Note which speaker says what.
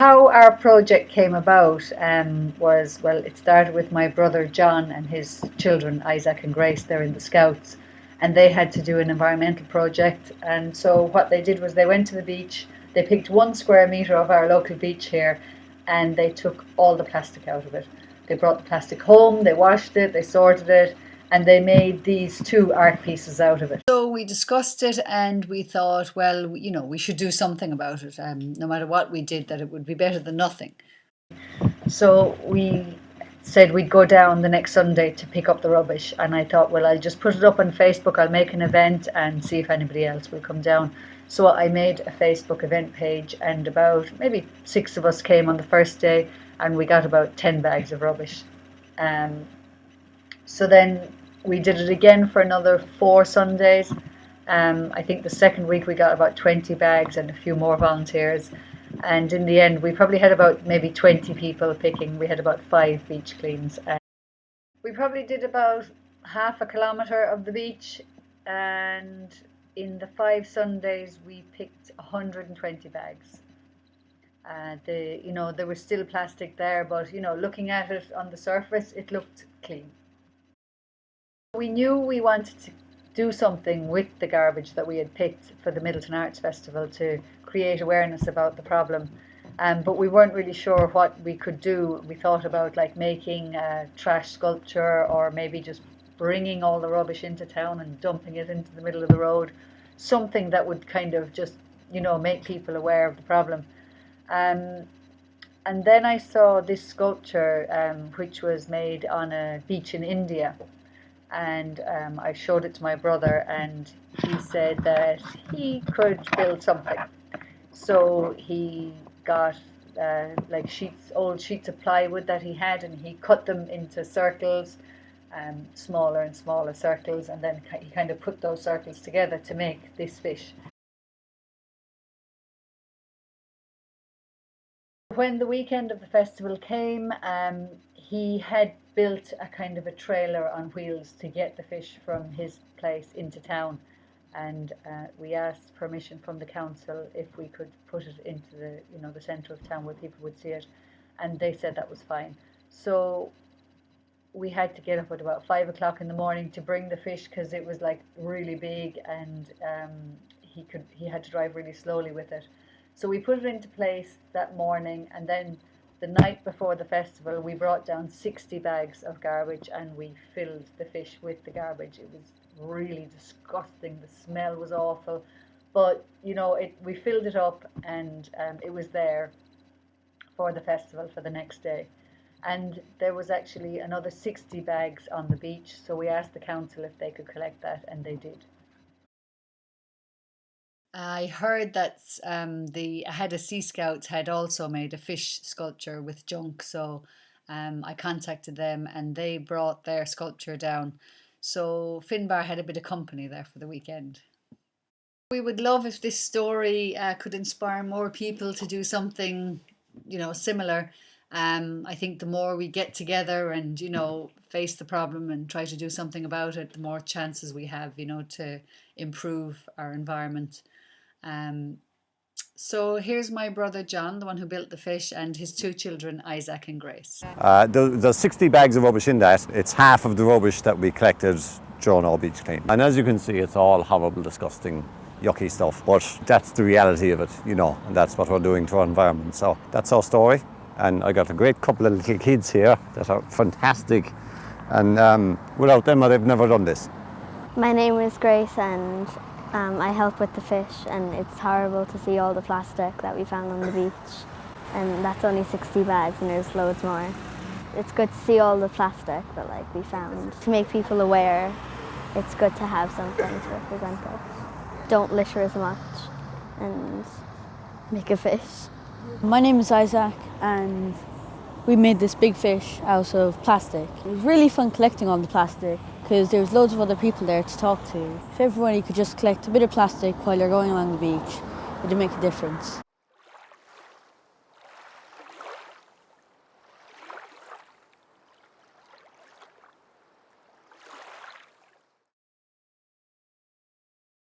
Speaker 1: How our project came about was, well, it started with my brother John and his children, Isaac and Grace. They're in the Scouts, and they had to do an environmental project. And so what they did was they went to the beach, they picked 1 square metre of our local beach here, and they took all the plastic out of it. They brought the plastic home, they washed it, they sorted it, and they made these 2 art pieces out of it. So we discussed it and we thought, well, we should do something about it. No matter what we did, that it would be better than nothing. So we said we'd go down the next Sunday to pick up the rubbish, and I thought, well, I'll just put it up on Facebook, I'll make an event and see if anybody else will come down. So I made a Facebook event page, and about maybe 6 of us came on the first day, and we got about 10 bags of rubbish. So then we did it again for another 4 Sundays. I think the second week we got about 20 bags and a few more volunteers. And in the end, we probably had about maybe 20 people picking. We had about 5 beach cleans. We probably did about half a kilometre of the beach, and in the 5 Sundays we picked 120 bags. There was still plastic there, but looking at it on the surface, it looked clean. We knew we wanted to do something with the garbage that we had picked for the Midleton Arts Festival to create awareness about the problem, but we weren't really sure what we could do. We thought about like making a trash sculpture, or maybe just bringing all the rubbish into town and dumping it into the middle of the road, something that would kind of just make people aware of the problem. And then I saw this sculpture which was made on a beach in India. And I showed it to my brother, and he said that he could build something. So he got old sheets of plywood that he had, and he cut them into circles, smaller and smaller circles, and then he kind of put those circles together to make this fish. When the weekend of the festival came, he had built a kind of a trailer on wheels to get the fish from his place into town, and we asked permission from the council if we could put it into the centre of town where people would see it, and they said that was fine. So we had to get up at about 5 o'clock in the morning to bring the fish, because it was like really big, and he had to drive really slowly with it. So we put it into place that morning, and then the night before the festival we brought down 60 bags of garbage, and we filled the fish with the garbage. It was really disgusting, the smell was awful, but we filled it up, and it was there for the festival for the next day. And there was actually another 60 bags on the beach, so we asked the council if they could collect that, and they did. I heard that the Ahead of Sea Scouts had also made a fish sculpture with junk, so I contacted them and they brought their sculpture down. So Finbar had a bit of company there for the weekend. We would love if this story could inspire more people to do something, similar. I think the more we get together and face the problem and try to do something about it, the more chances we have, to improve our environment. So here's my brother John, the one who built the fish, and his 2 children, Isaac and Grace.
Speaker 2: There's 60 bags of rubbish in that. It's half of the rubbish that we collected during our beach clean. And as you can see, it's all horrible, disgusting, yucky stuff. But that's the reality of it, and that's what we're doing to our environment. So that's our story. And I got a great couple of little kids here that are fantastic. And without them, I'd have never done this.
Speaker 3: My name is Grace, and I help with the fish, and it's horrible to see all the plastic that we found on the beach, and that's only 60 bags and there's loads more. It's good to see all the plastic that we found. To make people aware, it's good to have something to represent it. Don't litter as much and make a fish.
Speaker 4: My name is Isaac, and we made this big fish out of plastic. It was really fun collecting all the plastic, because there's loads of other people there to talk to. If everybody could just collect a bit of plastic while you're going along the beach, it would make a difference.